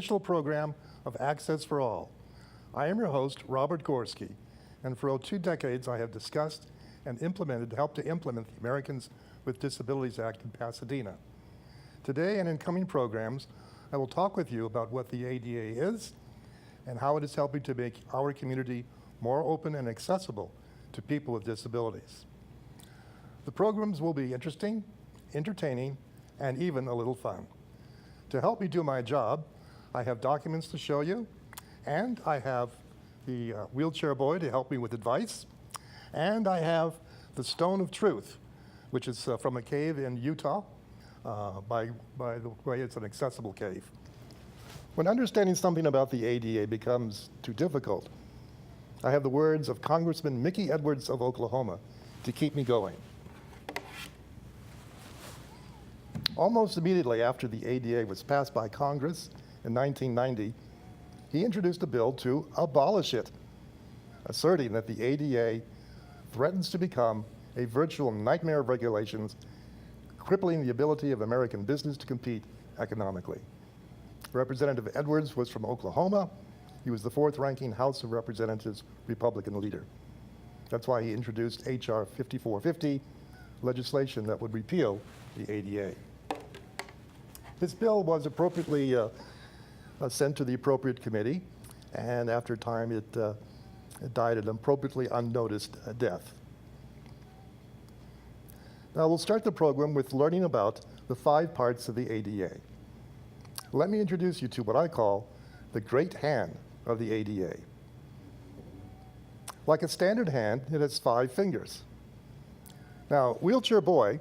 official program of Access for All. I am your host, Robert Gorski, and for 2 decades I have discussed and helped to implement the Americans with Disabilities Act in Pasadena. Today and in coming programs, I will talk with you about what the ADA is and how it is helping to make our community more open and accessible to people with disabilities. The programs will be interesting, entertaining, and even a little fun. To help me do my job, I have documents to show you, and I have the wheelchair boy to help me with advice, and I have the Stone of Truth, which is from a cave in Utah. By the way, it's an accessible cave. When understanding something about the ADA becomes too difficult, I have the words of Congressman Mickey Edwards of Oklahoma to keep me going. Almost immediately after the ADA was passed by Congress in 1990, he introduced a bill to abolish it, asserting that the ADA threatens to become a virtual nightmare of regulations, crippling the ability of American business to compete economically. Representative Edwards was from Oklahoma. He was the 4th-ranking House of Representatives Republican leader. That's why he introduced H.R. 5450, legislation that would repeal the ADA. This bill was appropriately sent to the appropriate committee, and after time it died an appropriately unnoticed death. Now we'll start the program with learning about the 5 parts of the ADA. Let me introduce you to what I call the great hand of the ADA. Like a standard hand, it has 5 fingers. Now, Wheelchair Boy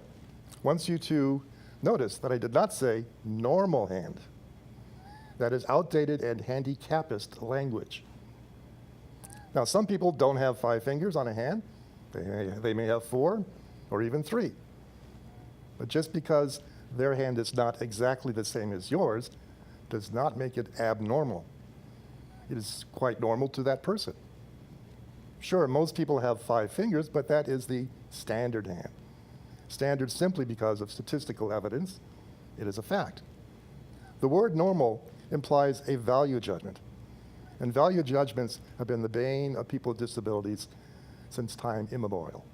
wants you to notice that I did not say normal hand. That is outdated and handicapist language. Now, some people don't have 5 fingers on a hand. They may have 4 or even 3. But just because their hand is not exactly the same as yours does not make it abnormal. It is quite normal to that person. Sure, most people have 5 fingers, but that is the standard hand. Standard simply because of statistical evidence. It is a fact. The word normal implies a value judgment, and value judgments have been the bane of people with disabilities since time immemorial.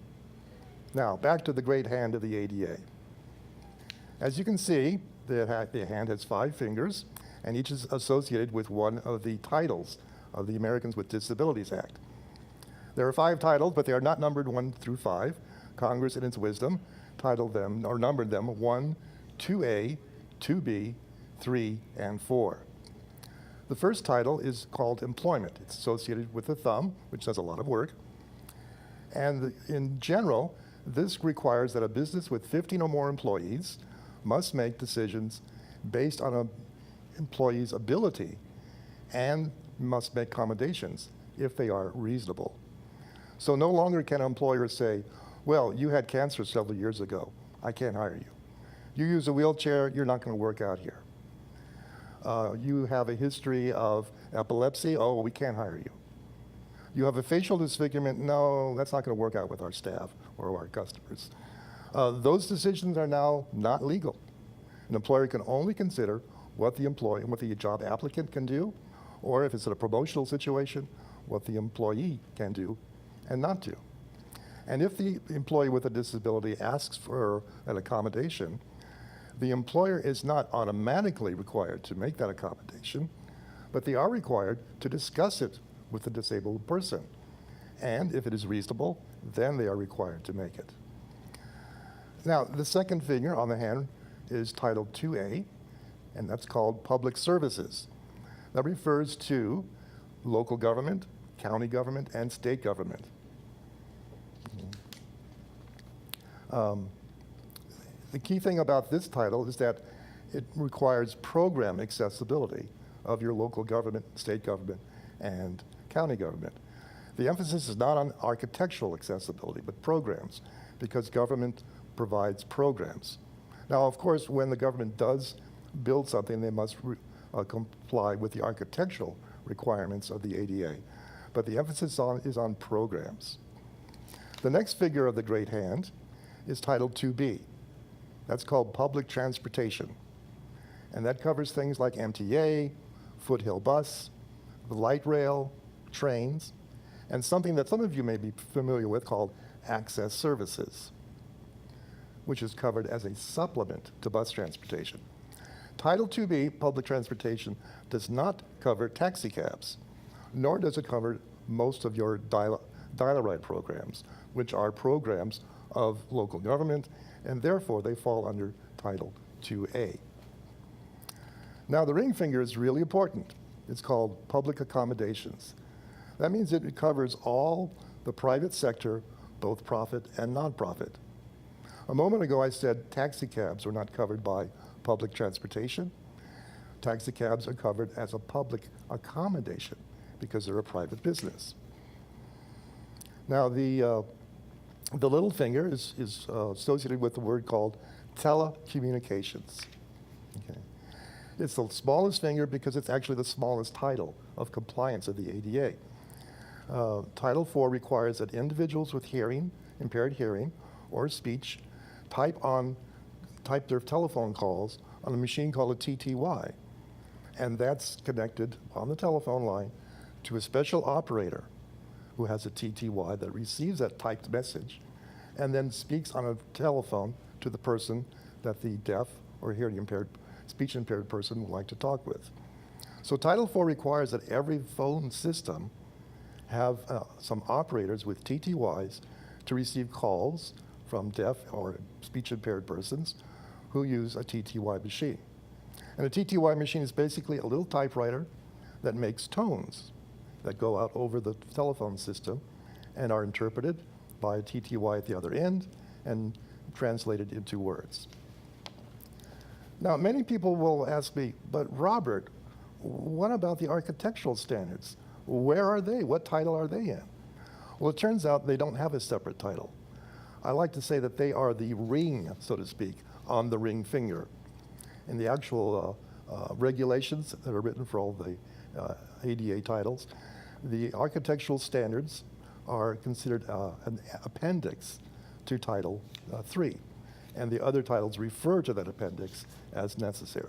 Now, back to the great hand of the ADA. As you can see, the hand has 5 fingers, and each is associated with one of the titles of the Americans with Disabilities Act. There are 5 titles, but they are not numbered 1 through 5. Congress, in its wisdom, titled them, or numbered them 1, 2A, 2B, 3, and 4. The first title is called employment. It's associated with the thumb, which does a lot of work. And in general, this requires that a business with 15 or more employees must make decisions based on an employee's ability and must make accommodations if they are reasonable. So no longer can an employer say, well, you had cancer several years ago. I can't hire you. You use a wheelchair, you're not going to work out here. You have a history of epilepsy, oh, we can't hire you. You have a facial disfigurement, no, that's not going to work out with our staff or our customers. Those decisions are now not legal. An employer can only consider what the job applicant can do, or if it's in a promotional situation, what the employee can do and not do. And if the employee with a disability asks for an accommodation, the employer is not automatically required to make that accommodation, but they are required to discuss it with the disabled person. And if it is reasonable, then they are required to make it. Now, the second finger on the hand is titled 2A, and that's called public services. That refers to local government, county government, and state government. The key thing about this title is that it requires program accessibility of your local government, state government, and county government. The emphasis is not on architectural accessibility, but programs, because government provides programs. Now, of course, when the government does build something, they must comply with the architectural requirements of the ADA. But the emphasis is on programs. The next figure of the great hand is titled 2B. That's called public transportation. And that covers things like MTA, foothill bus, the light rail, trains, and something that some of you may be familiar with called access services, which is covered as a supplement to bus transportation. Title 2B, public transportation, does not cover taxi cabs, nor does it cover most of your dial-a-ride programs, which are programs of local government, and therefore they fall under Title 2A. Now, the ring finger is really important. It's called public accommodations. That means it covers all the private sector, both profit and nonprofit. A moment ago, I said taxi cabs are not covered by public transportation. Taxi cabs are covered as a public accommodation because they're a private business. Now, the little finger is associated with the word called telecommunications. Okay. It's the smallest finger because it's actually the smallest title of compliance of the ADA. Title 4 requires that individuals with impaired hearing or speech type their telephone calls on a machine called a TTY. And that's connected on the telephone line to a special operator who has a TTY that receives that typed message and then speaks on a telephone to the person that the deaf or speech impaired person would like to talk with. So Title 4 requires that every phone system have some operators with TTYs to receive calls from deaf or speech impaired persons who use a TTY machine. And a TTY machine is basically a little typewriter that makes tones that go out over the telephone system and are interpreted by a TTY at the other end and translated into words. Now, many people will ask me, but Robert, what about the architectural standards? Where are they? What title are they in? Well, it turns out they don't have a separate title. I like to say that they are the ring, so to speak, on the ring finger. In the actual regulations that are written for all the ADA titles, the architectural standards are considered an appendix to Title 3, and the other titles refer to that appendix as necessary.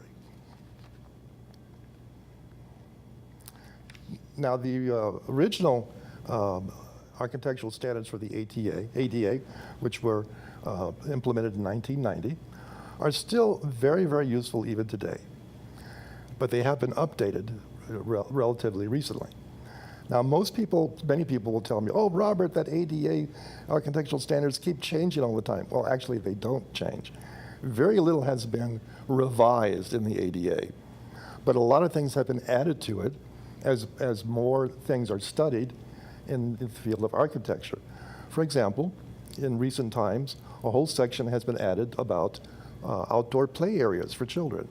Now, the original architectural standards for the ADA, which were implemented in 1990, are still very, very useful even today. But they have been updated relatively recently. Now, many people will tell me, oh, Robert, that ADA architectural standards keep changing all the time. Well, actually, they don't change. Very little has been revised in the ADA, but a lot of things have been added to it as more things are studied in the field of architecture. For example, in recent times, a whole section has been added about outdoor play areas for children.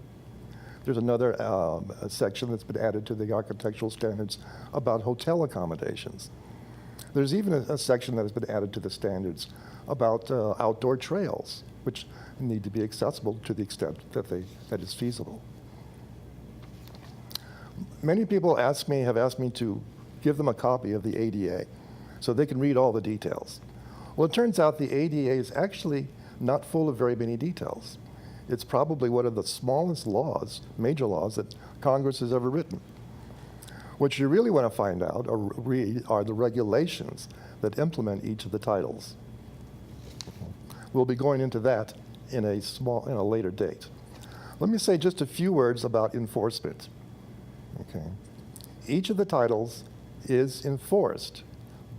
There's another section that's been added to the architectural standards about hotel accommodations. There's even a section that has been added to the standards about outdoor trails, which need to be accessible to the extent that is feasible. Many people have asked me to give them a copy of the ADA so they can read all the details. Well, it turns out the ADA is actually not full of very many details. It's probably one of the smallest laws, major laws, that Congress has ever written. What you really want to find out or read are the regulations that implement each of the titles. We'll be going into that in a later date. Let me say just a few words about enforcement. Okay. Each of the titles is enforced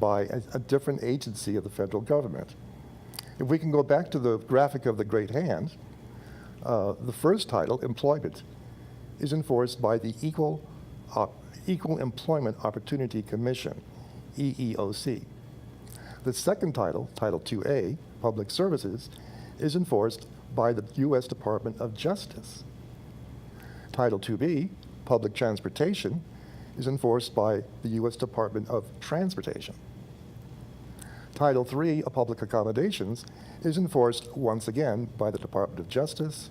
by a different agency of the federal government. If we can go back to the graphic of the great hand, the first title, employment, is enforced by the Equal Employment Opportunity Commission, EEOC. The second title, Title 2A, public services, is enforced by the U.S. Department of Justice. Title 2B, public transportation, is enforced by the U.S. Department of Transportation. Title III, public accommodations, is enforced once again by the Department of Justice.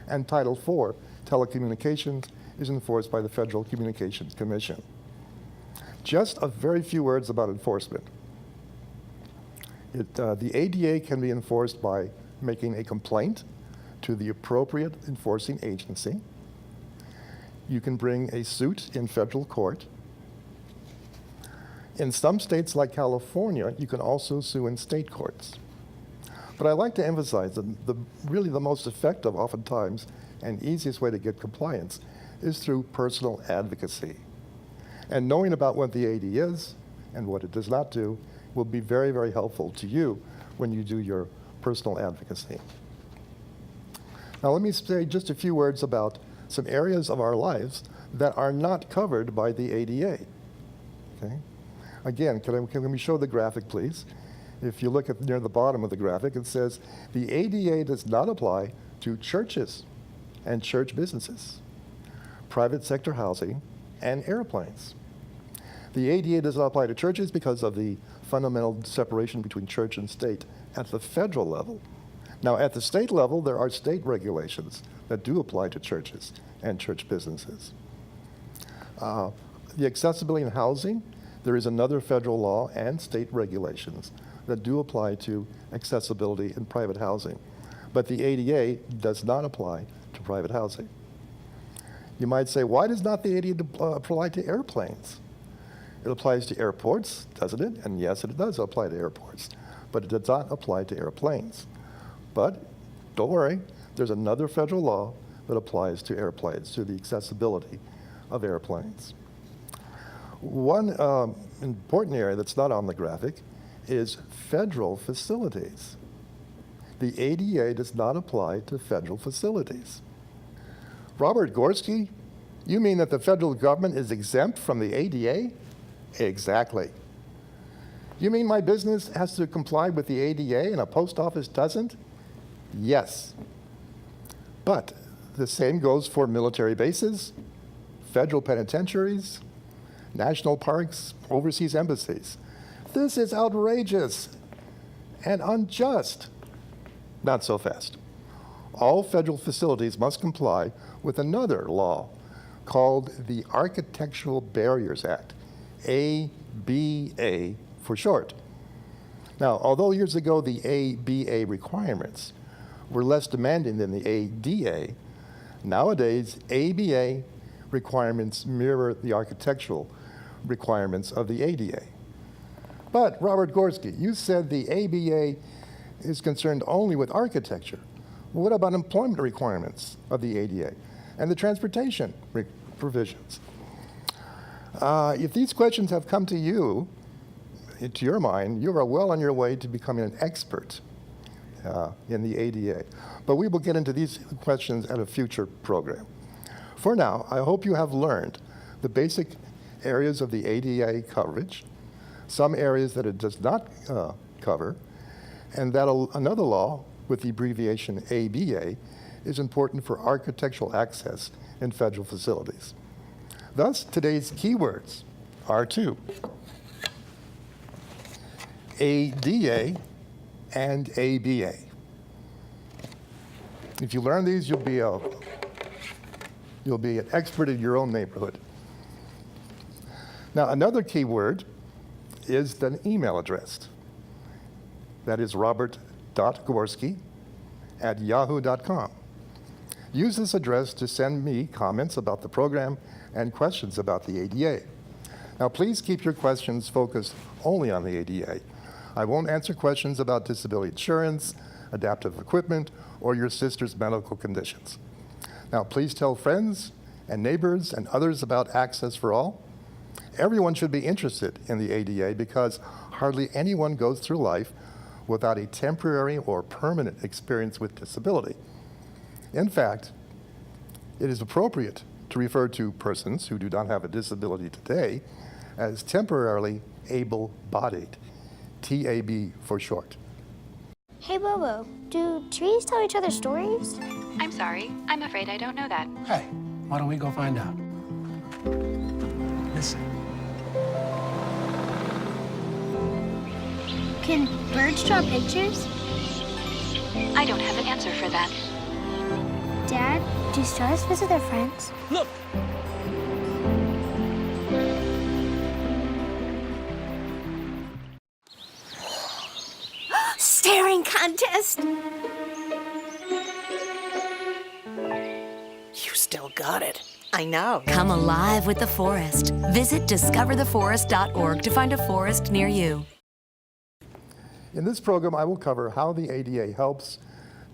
And Title IV, telecommunications, is enforced by the Federal Communications Commission. Just a very few words about enforcement. The ADA can be enforced by making a complaint to the appropriate enforcing agency. you can bring a suit in federal court. In some states like California, you can also sue in state courts. But I like to emphasize that really the most effective, oftentimes, and easiest way to get compliance is through personal advocacy. And knowing about what the AD is and what it does not do will be very, very helpful to you when you do your personal advocacy. Now let me say just a few words about some areas of our lives that are not covered by the ADA. Okay? Again, can we show the graphic, please? If you look at near the bottom of the graphic, it says the ADA does not apply to churches and church businesses, private sector housing, and airplanes. The ADA does not apply to churches because of the fundamental separation between church and state at the federal level. Now, at the state level, there are state regulations that do apply to churches and church businesses. The accessibility in housing, there is another federal law and state regulations that do apply to accessibility in private housing. But the ADA does not apply to private housing. You might say, why does not the ADA apply to airplanes? It applies to airports, doesn't it? And yes, it does apply to airports, but it does not apply to airplanes. But don't worry, there's another federal law that applies to airplanes, to the accessibility of airplanes. One important area that's not on the graphic is federal facilities. The ADA does not apply to federal facilities. Robert Gorski, you mean that the federal government is exempt from the ADA? Exactly. You mean my business has to comply with the ADA and a post office doesn't? Yes. But the same goes for military bases, federal penitentiaries, national parks, overseas embassies. This is outrageous and unjust. Not so fast. All federal facilities must comply with another law called the Architectural Barriers Act, ABA for short. Now, although years ago the ABA requirements were less demanding than the ADA, nowadays ABA requirements mirror the architectural requirements of the ADA. But Robert Gorski, you said the ABA is concerned only with architecture. Well, what about employment requirements of the ADA and the transportation provisions? If these questions have come to you, to your mind, you are well on your way to becoming an expert in the ADA. But we will get into these questions at a future program. For now, I hope you have learned the basic areas of the ADA coverage, some areas that it does not cover, and that another law with the abbreviation ABA is important for architectural access in federal facilities. Thus, today's keywords are two: ADA and ABA. If you learn these, you'll be an expert in your own neighborhood. Now, another keyword is an email address. That is robert.gorski@yahoo.com. Use this address to send me comments about the program and questions about the ADA. Now, please keep your questions focused only on the ADA. I won't answer questions about disability insurance, adaptive equipment, or your sister's medical conditions. Now, please tell friends and neighbors and others about Access for All. Everyone should be interested in the ADA because hardly anyone goes through life without a temporary or permanent experience with disability. In fact, it is appropriate to refer to persons who do not have a disability today as temporarily able-bodied, TAB for short. Hey, Bobo, do trees tell each other stories? I'm sorry. I'm afraid I don't know that. Hey, why don't we go find out? Listen. Can birds draw pictures? I don't have an answer for that. Dad, do stars visit their friends? Look! Staring contest! You still got it. I know. Come alive with the forest. Visit discovertheforest.org to find a forest near you. In this program, I will cover how the ADA helps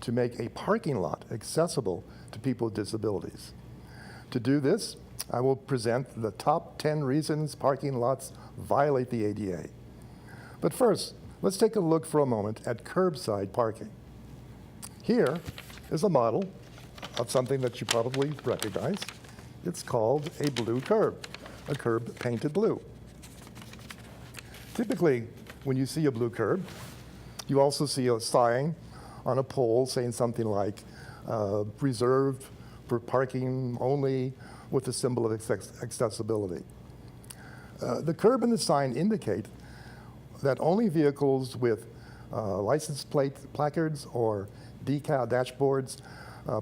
to make a parking lot accessible to people with disabilities. To do this, I will present the top 10 reasons parking lots violate the ADA. But first, let's take a look for a moment at curbside parking. Here is a model of something that you probably recognize. It's called a blue curb, a curb painted blue. Typically, when you see a blue curb, you also see a sign on a pole saying something like reserved for parking only, with a symbol of accessibility. The curb and the sign indicate that only vehicles with license plate placards or decal dashboards,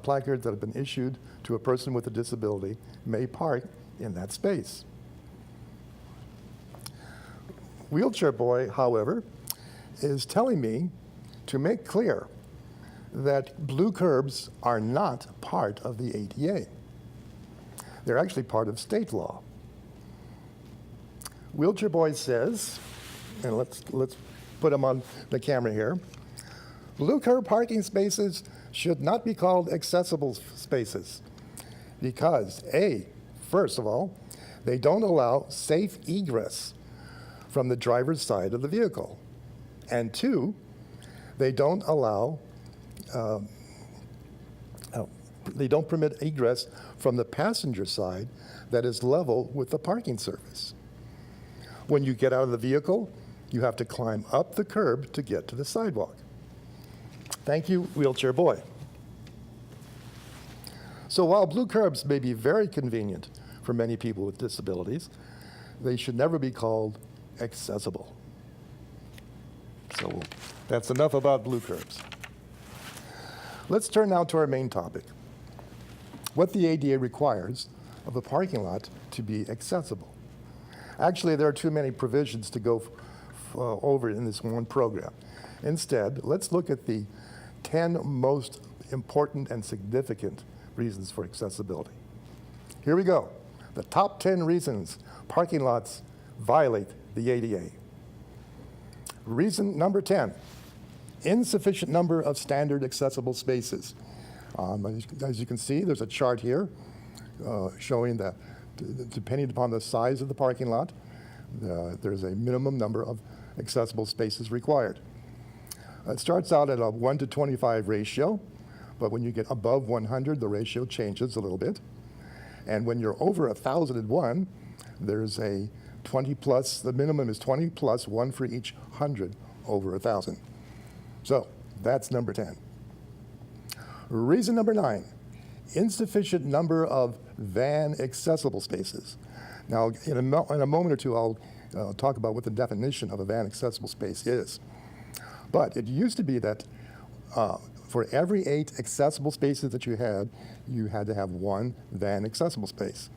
placards that have been issued to a person with a disability may park in that space. Wheelchair Boy, however, is telling me to make clear that blue curbs are not part of the ADA. They're actually part of state law. Wheelchair Boy says, and let's put him on the camera here, blue curb parking spaces should not be called accessible spaces because first of all, they don't allow safe egress from the driver's side of the vehicle. And two, they don't allow, they don't permit egress from the passenger side that is level with the parking surface. When you get out of the vehicle, you have to climb up the curb to get to the sidewalk. Thank you, Wheelchair Boy. So while blue curbs may be very convenient for many people with disabilities, they should never be called accessible. So that's enough about blue curbs. Let's turn now to our main topic, what the ADA requires of a parking lot to be accessible. Actually, there are too many provisions to go over in this one program. Instead, let's look at the 10 most important and significant reasons for accessibility. Here we go. The top 10 reasons parking lots violate the ADA. Reason number 10, insufficient number of standard accessible spaces. As you can see, there's a chart here showing that depending upon the size of the parking lot, there's a minimum number of accessible spaces required. It starts out at a 1 to 25 ratio, but when you get above 100, the ratio changes a little bit. And when you're over 1,001, there's a 20 plus, the minimum is 20 plus 1 for each 100 over 1,000. So that's number 10. Reason number 9, insufficient number of van accessible spaces. Now, in a moment or two, I'll talk about what the definition of a van accessible space is. But it used to be that for every 8 accessible spaces that you had to have 1 van accessible space.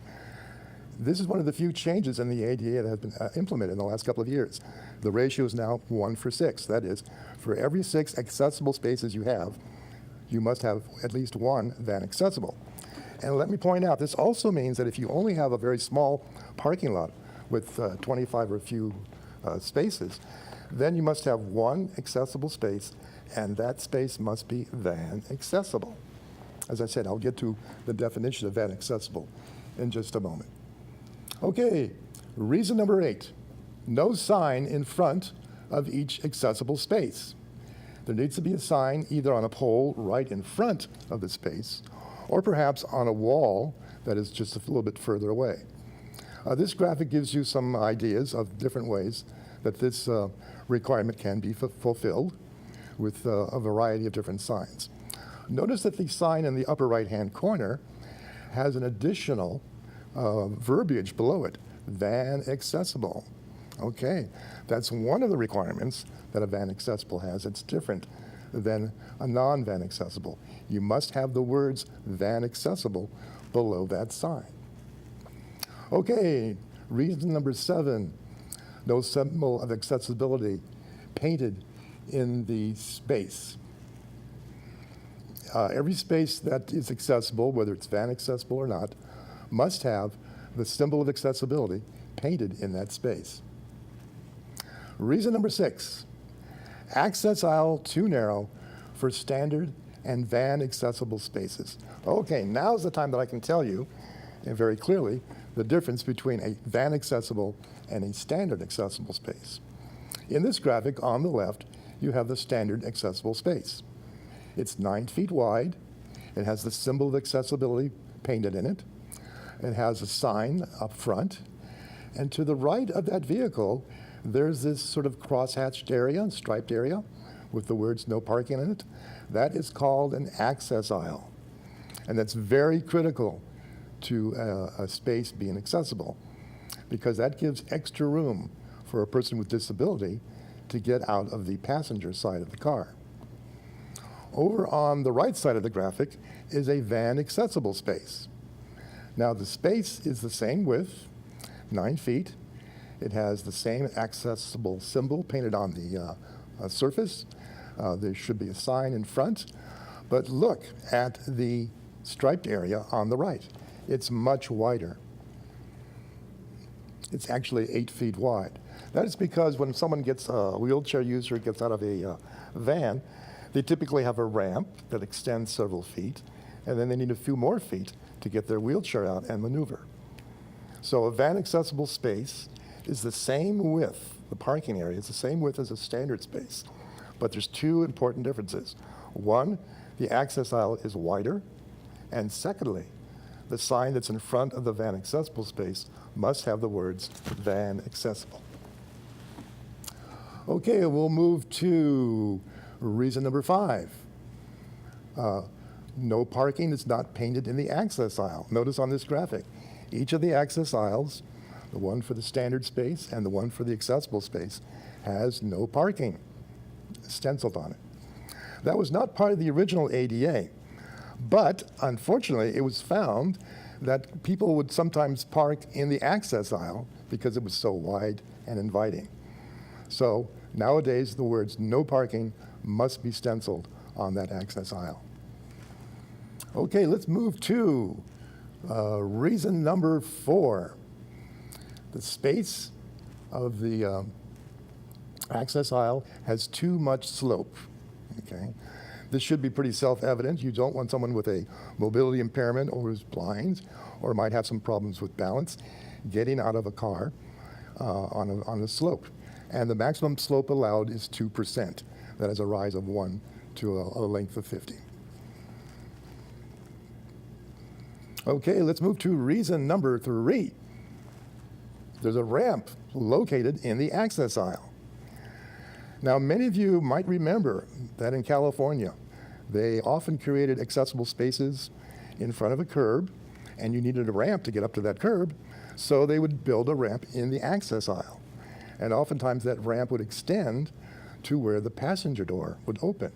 This is one of the few changes in the ADA that has been implemented in the last couple of years. The ratio is now 1 for 6. That is, for every 6 accessible spaces you have, you must have at least 1 van accessible. And let me point out, this also means that if you only have a very small parking lot with 25 or a few spaces, then you must have 1 accessible space, and that space must be van accessible. As I said, I'll get to the definition of van accessible in just a moment. Okay, reason number 8, no sign in front of each accessible space. There needs to be a sign either on a pole right in front of the space or perhaps on a wall that is just a little bit further away. This graphic gives you some ideas of different ways that this requirement can be fulfilled with a variety of different signs. Notice that the sign in the upper right-hand corner has an additional verbiage below it, van accessible. Okay, that's one of the requirements that a van accessible has. It's different than a non-van accessible. You must have the words van accessible below that sign. Okay, reason number 7, no symbol of accessibility painted in the space. Every space that is accessible, whether it's van accessible or not, must have the symbol of accessibility painted in that space. Reason number 6, access aisle too narrow for standard and van accessible spaces. Okay, now's the time that I can tell you very clearly the difference between a van accessible and a standard accessible space. In this graphic on the left, you have the standard accessible space. It's 9 feet wide. It has the symbol of accessibility painted in it. It has a sign up front. And to the right of that vehicle, there's this sort of cross-hatched area, striped area, with the words no parking in it. That is called an access aisle. And that's very critical to a space being accessible, because that gives extra room for a person with disability to get out of the passenger side of the car. Over on the right side of the graphic is a van accessible space. Now the space is the same width, 9 feet. It has the same accessible symbol painted on the surface. There should be a sign in front. But look at the striped area on the right. It's much wider. It's actually 8 feet wide. That is because when someone gets, a wheelchair user gets out of a van, they typically have a ramp that extends several feet, and then they need a few more feet to get their wheelchair out and maneuver. So a van accessible space is the same width, the parking area is the same width as a standard space, but there's 2 important differences. One, the access aisle is wider, and secondly, the sign that's in front of the van accessible space must have the words van accessible. Okay, we'll move to reason number 5. No parking is not painted in the access aisle. Notice on this graphic, each of the access aisles, the one for the standard space and the one for the accessible space, has no parking stenciled on it. That was not part of the original ADA, but unfortunately it was found that people would sometimes park in the access aisle because it was so wide and inviting. So nowadays the words no parking must be stenciled on that access aisle. Okay, let's move to reason number 4. The space of the access aisle has too much slope. Okay, this should be pretty self-evident. You don't want someone with a mobility impairment or who's blind or might have some problems with balance getting out of a car on a slope. And the maximum slope allowed is 2%. That is a rise of 1 to a length of 50. Okay, let's move to reason number 3. There's a ramp located in the access aisle. Now, many of you might remember that in California, they often created accessible spaces in front of a curb, and you needed a ramp to get up to that curb, so they would build a ramp in the access aisle. And oftentimes that ramp would extend to where the passenger door would open.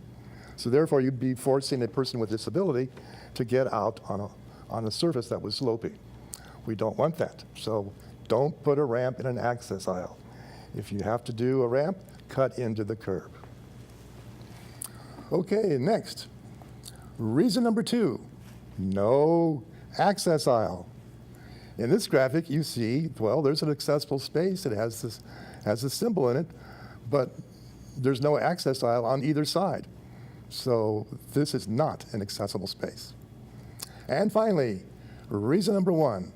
So therefore, you'd be forcing a person with disability to get out on a surface that was sloping. We don't want that. So don't put a ramp in an access aisle. If you have to do a ramp, cut into the curb. Okay, next. Reason number 2, no access aisle. In this graphic, you see, well, there's an accessible space. It has a symbol in it, but there's no access aisle on either side. So this is not an accessible space. And finally, reason number 1,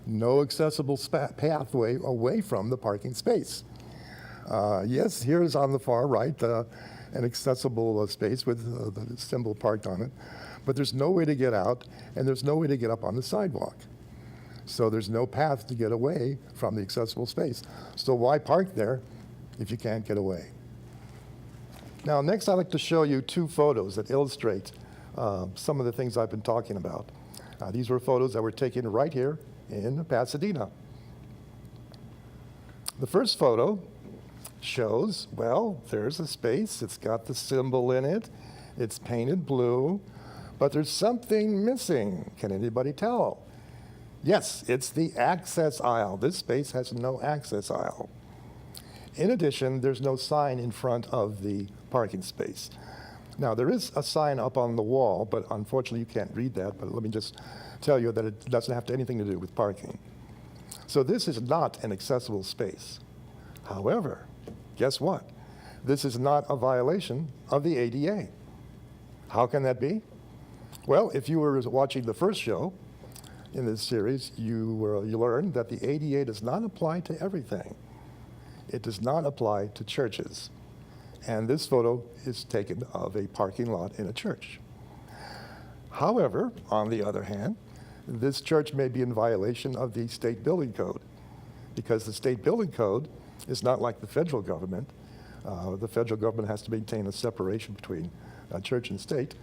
no accessible pathway away from the parking space. Yes, here's on the far right an accessible space with the symbol parked on it, but there's no way to get out and there's no way to get up on the sidewalk. So there's no path to get away from the accessible space. So why park there if you can't get away? Now, next I'd like to show you 2 photos that illustrate some of the things I've been talking about. These were photos that were taken right here in Pasadena. The first photo shows, well, there's a space. It's got the symbol in it. It's painted blue, but there's something missing. Can anybody tell? Yes, it's the access aisle. This space has no access aisle. In addition, there's no sign in front of the parking space. Now, there is a sign up on the wall, but unfortunately you can't read that, but let me just tell you that it doesn't have anything to do with parking. So this is not an accessible space. However, guess what? This is not a violation of the ADA. How can that be? Well, if you were watching the first show in this series, you learned that the ADA does not apply to everything. It does not apply to churches. And this photo is taken of a parking lot in a church. However, on the other hand, this church may be in violation of the state building code, because the state building code is not like the federal government. The federal government has to maintain a separation between church and state.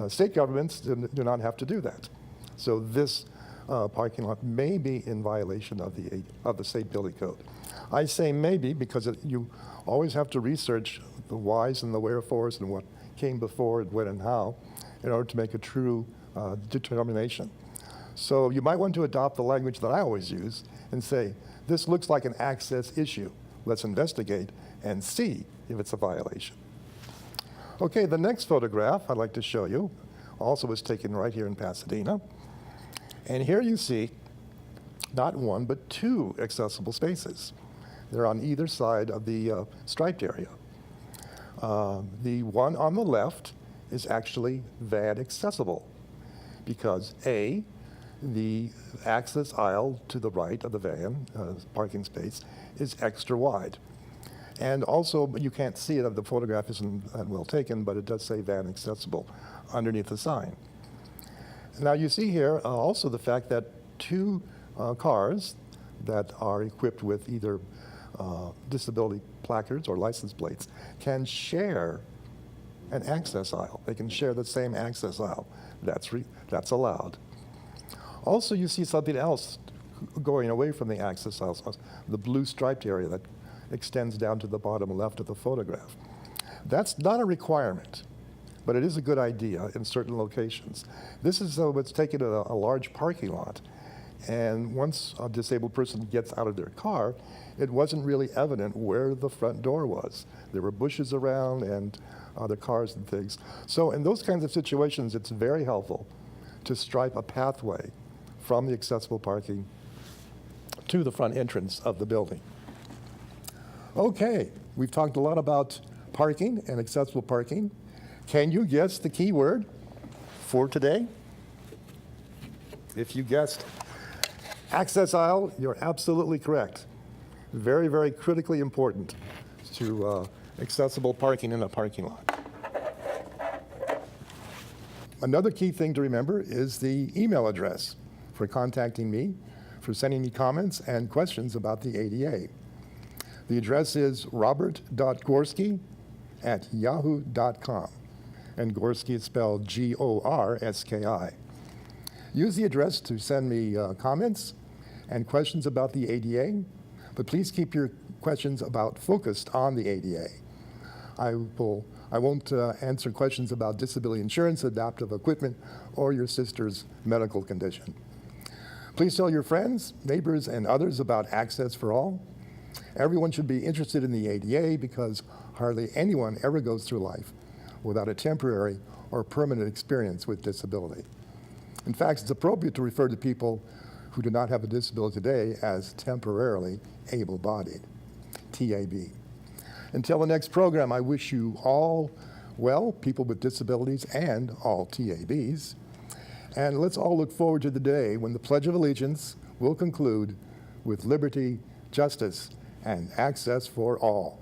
State governments do not have to do that. So this parking lot may be in violation of the state building code. I say maybe because you always have to research the whys and the wherefores and what came before and when and how in order to make a true determination. So you might want to adopt the language that I always use and say, this looks like an access issue. Let's investigate and see if it's a violation. Okay, the next photograph I'd like to show you also was taken right here in Pasadena. And here you see not one, but two accessible spaces. They're on either side of the striped area. The one on the left is actually van accessible because A, the access aisle to the right of the van parking space is extra wide. And also, you can't see it, the photograph isn't that well taken, but it does say van accessible underneath the sign. Now you see here also the fact that two cars that are equipped with either disability placards or license plates can share an access aisle. They can share the same access aisle. That's allowed. Also, you see something else going away from the access aisles, the blue striped area that extends down to the bottom left of the photograph. That's not a requirement, but it is a good idea in certain locations. This is what's taken in a large parking lot, and once a disabled person gets out of their car, it wasn't really evident where the front door was. There were bushes around and other cars and things. So in those kinds of situations, it's very helpful to stripe a pathway from the accessible parking to the front entrance of the building. Okay, we've talked a lot about parking and accessible parking. Can you guess the key word for today? If you guessed access aisle, you're absolutely correct. Very, very critically important to accessible parking in a parking lot. Another key thing to remember is the email address for contacting me, for sending me comments and questions about the ADA. The address is robert.gorski@yahoo.com. And Gorski is spelled Gorski. Use the address to send me comments and questions about the ADA, but please keep your questions focused on the ADA. I won't answer questions about disability insurance, adaptive equipment, or your sister's medical condition. Please tell your friends, neighbors, and others about Access for All. Everyone should be interested in the ADA because hardly anyone ever goes through life without a temporary or permanent experience with disability. In fact, it's appropriate to refer to people who do not have a disability today as temporarily able-bodied, TAB. Until the next program, I wish you all well, people with disabilities and all TABs. And let's all look forward to the day when the Pledge of Allegiance will conclude with liberty, justice, and access for all.